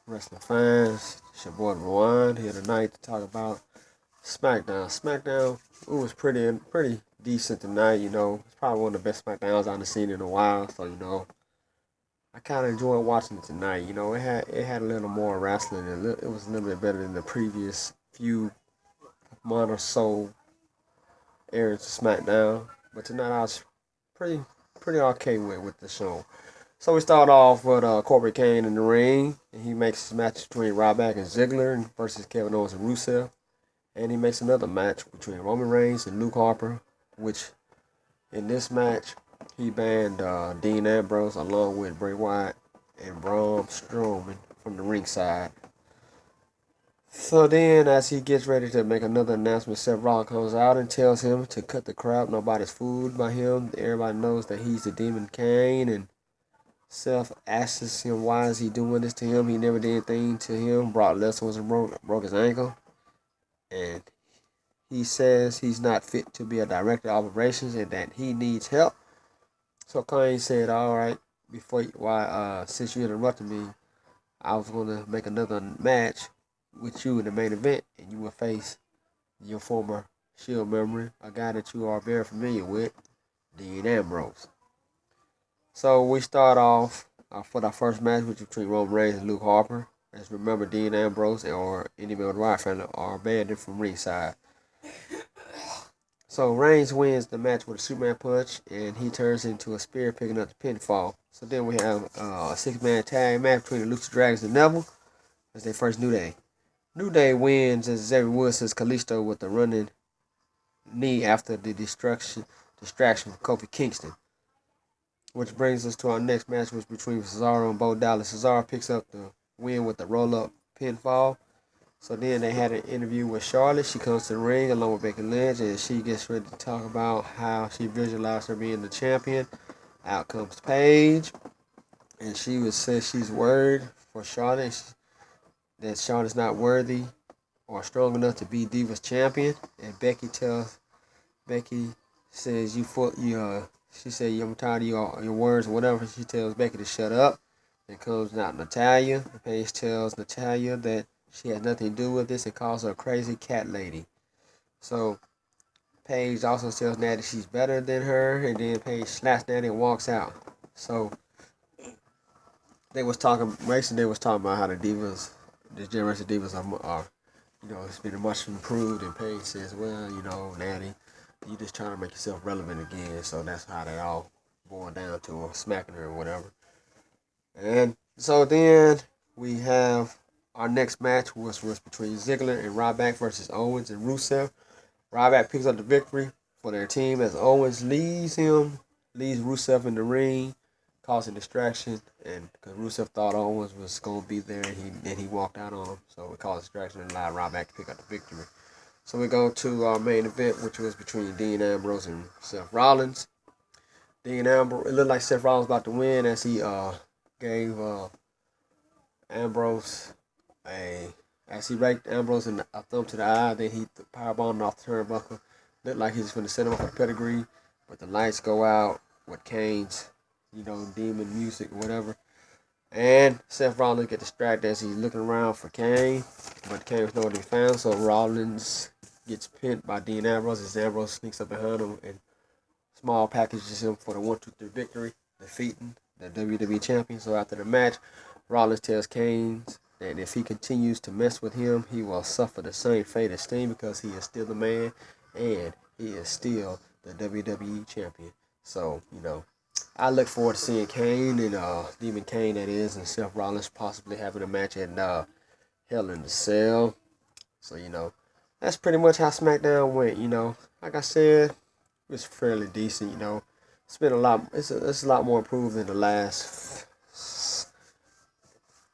Wrestling fans. It's your boy Rewind here tonight to talk about Smackdown. Smackdown, it was pretty decent tonight. It's probably one of the best Smackdowns I've seen in a while. So I kind of enjoyed watching it tonight. It had a little more wrestling. And it was a little bit better than the previous few month or so airs of SmackDown. But tonight I was pretty pretty okay with the show. So we start off with Corporate Kane in the ring, and he makes his match between Ryback and Ziggler versus Kevin Owens and Rusev, and he makes another match between Roman Reigns and Luke Harper, which in this match he banned Dean Ambrose along with Bray Wyatt and Braun Strowman from the ringside. So then, as he gets ready to make another announcement, Seth Rollins comes out and tells him to cut the crap. Nobody's fooled by him. Everybody knows that he's the Demon Kane, and Seth asks him why is he doing this to him. He never did anything to him. Brock Lesnar was broke his ankle, and he says he's not fit to be a director of operations and that he needs help. So Kane said, "All right, since you interrupted me, I was going to make another match with you in the main event, and you will face your former Shield member, a guy that you are very familiar with, Dean Ambrose." So we start off for our first match, which is between Roman Reigns and Luke Harper. As remember, Dean Ambrose or any member of the Wyatt family are banned from ringside. So Reigns wins the match with a Superman punch, and he turns into a spear, picking up the pinfall. So then we have a six-man tag match between the Lucha Dragons and Neville as their first New Day. New Day wins as Xavier Woods says Kalisto with the running knee after the distraction from Kofi Kingston. Which brings us to our next match, which is between Cesaro and Bo Dallas. Cesaro picks up the win with the roll-up pinfall. So then they had an interview with Charlotte. She comes to the ring along with Becky Lynch, and she gets ready to talk about how she visualized her being the champion. Out comes Paige, and she would say she's worried for Charlotte that Charlotte's not worthy or strong enough to be Divas champion. And Becky says she said I'm tired of your words or whatever. She tells Becky to shut up. Then comes out Natalia. Paige tells Natalia that she has nothing to do with this and calls her a crazy cat lady. So Paige also tells Natty she's better than her, and then Paige slaps Natty and walks out. So they was talking about how this generation of divas are it's been much improved, and Paige says, well, Natty, you just trying to make yourself relevant again. So that's how they all boiled down to her, smacking her or whatever. And so then we have our next match was between Ziggler and Ryback versus Owens and Rusev. Ryback picks up the victory for their team as Owens leaves Rusev in the ring, causing distraction, and because Rusev thought Owens was going to be there, and he walked out on him, so it caused distraction and allowed Ryback to pick up the victory. So we go to our main event, which was between Dean Ambrose and Seth Rollins. It looked like Seth Rollins was about to win as he gave Ambrose as he raked Ambrose in a thumb to the eye. Then he powerbombed off the turnbuckle. Looked like he was going to set him up for the pedigree, but the lights go out with Kane's, demon music or whatever. And Seth Rollins get distracted as he's looking around for Kane, but Kane was nowhere to be found. So Rollins gets pinned by Dean Ambrose as Ambrose sneaks up behind him and small packages him for the 1-2-3 victory, defeating the WWE champion. So after the match, Rollins tells Kane that if he continues to mess with him, he will suffer the same fate as Sting because he is still the man and he is still the WWE champion. So, I look forward to seeing Kane and Demon Kane, that is, and Seth Rollins possibly having a match at Hell in the Cell. So, that's pretty much how SmackDown went. Like I said, it was fairly decent. It's been a lot. It's a lot more improved than the last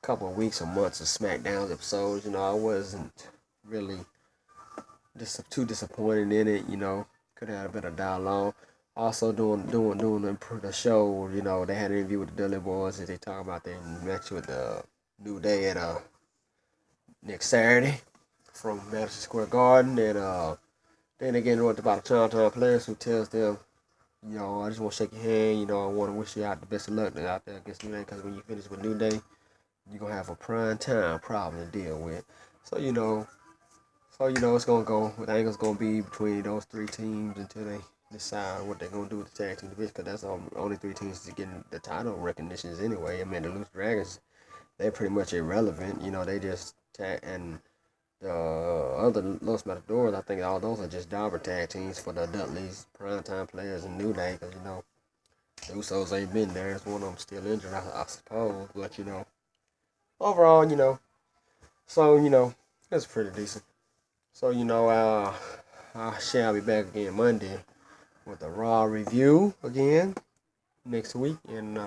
couple of weeks or months of SmackDown episodes. I wasn't really too disappointed in it. Could have had a better dialogue. Also doing the show. They had an interview with the Dudley Boys as they talk about their match with the New Day at next Saturday from Madison Square Garden, and then they get interrupted by the Chinatown Players, who tells them, I just want to shake your hand. I want to wish you out the best of luck out there against New Day, because when you finish with New Day, you're gonna have a prime time problem to deal with. So it's gonna go. The angle's gonna be between those three teams until they decide what they're gonna do with the tag team division. Because that's the only three teams to getting the title recognitions anyway. I mean, the Loose Dragons, they're pretty much irrelevant. They just tag and the other Los Matadors. I think all those are just dauber tag teams for the Dudleys, primetime players, and New Day. Because the Usos ain't been there. It's one of them still injured, I suppose. But overall, so it's pretty decent. So I shall be back again Monday with a Raw review again next week, and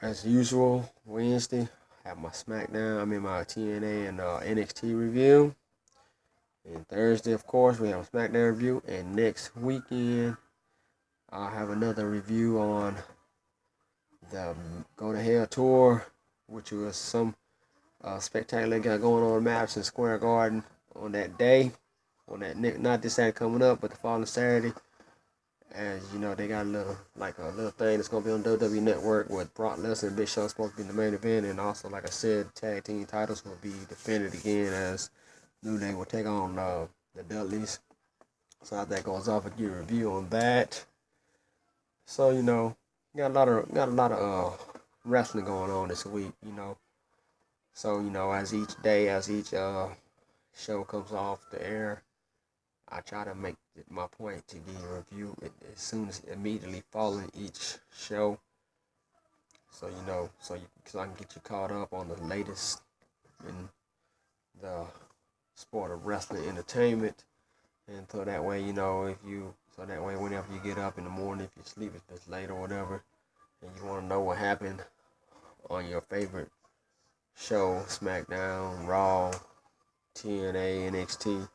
as usual Wednesday I have my Smackdown. I mean my TNA and NXT review, and Thursday of course we have a Smackdown review, and next weekend I'll have another review on the Go to Hell tour, which was some spectacular got going on in Madison Square Garden on that day. On that not this Saturday coming up, but the following Saturday. As they got a little thing that's gonna be on WWE Network with Brock Lesnar and Big Show supposed to be in the main event, and also like I said, tag team titles will be defended again as New Day will take on the Dudleys. So how that goes off, I give a review on that. So got a lot of wrestling going on this week. So as each show comes off the air, I try to make it my point to give a review as soon as immediately following each show. So so I can get you caught up on the latest in the sport of wrestling entertainment, and so that way whenever you get up in the morning, if you sleep if it's late or whatever, and you want to know what happened on your favorite show, SmackDown, Raw, TNA, NXT.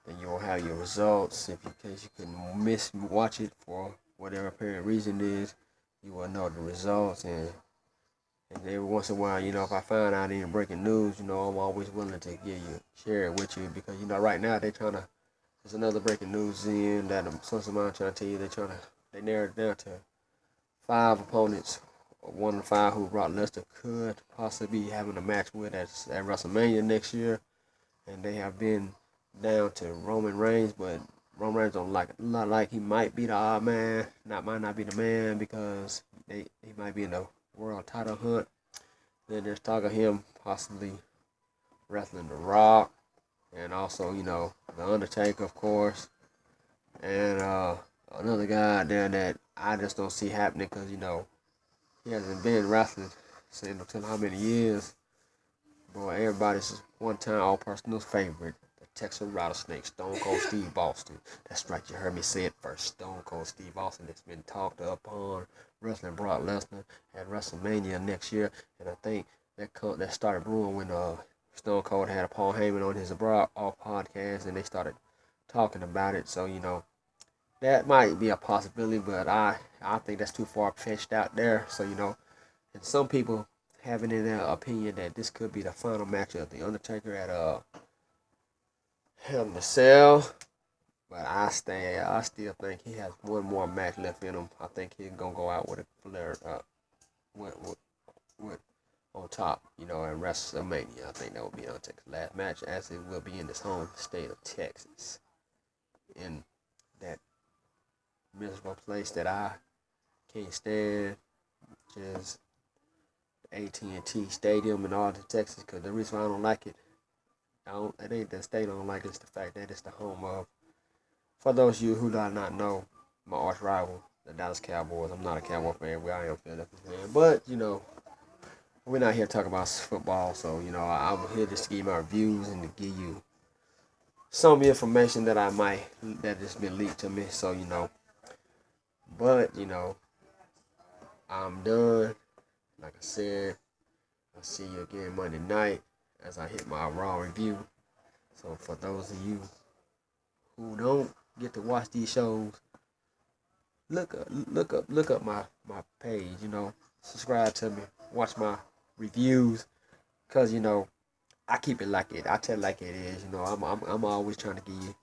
Then you'll have your results. If in case you can watch it for whatever apparent reason is, you will know the results. And every once in a while, if I find out any breaking news, I'm always willing to share it with you, because right now there's another breaking news in that source of mine trying to tell you they narrowed it down to 5 opponents. One of the 5 who Brock Lesnar could possibly be having a match with at WrestleMania next year, and they have been down to Roman Reigns, but Roman Reigns don't like he might be the odd man, might not be the man, because he might be in the world title hunt. Then there's talk of him possibly wrestling The Rock, and also the Undertaker, of course, and another guy there that I just don't see happening, because he hasn't been wrestling since how many years. Boy, everybody's one time all personal favorite, the Texas Rattlesnake, Stone Cold Steve Austin. That's right, you heard me say it first. Stone Cold Steve Austin has been talked upon wrestling Brock Lesnar at WrestleMania next year, and I think that started brewing when Stone Cold had a Paul Heyman on his Brock off podcast, and they started talking about it. So that might be a possibility, but I think that's too far fetched out there. So and some people having in their opinion that this could be the final match of The Undertaker at Hell in a Cell. But I still think he has one more match left in him. I think he's gonna go out with a flare with on top, at WrestleMania. I think that will be Undertaker's last match, as it will be in his home state of Texas, in that miserable place that I can't stand, just AT&T Stadium in Arlington, Texas. Because the reason why I don't like it, it ain't the state I don't like it, it's the fact that it's the home of, for those of you who do not know, my arch rival, the Dallas Cowboys. I'm not a Cowboy fan, but I am a Philadelphia fan. But, we're not here to talk about football, so, I'm here just to give my reviews and to give you some information that has been leaked to me. So, but, I'm done. Like I said, I'll see you again Monday night as I hit my Raw review. So for those of you who don't get to watch these shows, look up my page, subscribe to me, watch my reviews, cause I keep it like it. I tell it like it is. I'm always trying to give you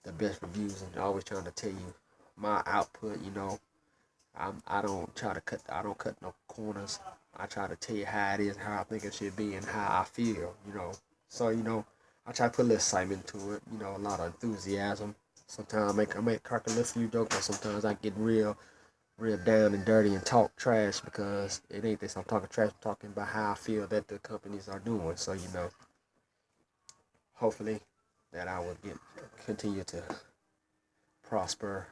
the best reviews, and always trying to tell you my output. I don't cut no corners. I try to tell you how it is, how I think it should be, and how I feel, you know. So, you know, I try to put a little excitement to it, you know, a lot of enthusiasm. Sometimes I make crack a little few jokes, but sometimes I get real down and dirty and talk trash because it ain't this I'm talking trash, I'm talking about how I feel that the companies are doing. So, you know, hopefully that I will continue to prosper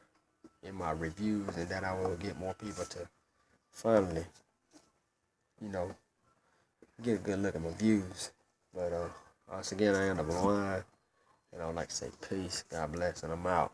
in my reviews and that I will get more people to finally, you know, get a good look at my views. But once again, I am the blind, and I would like to say peace, God bless, and I'm out.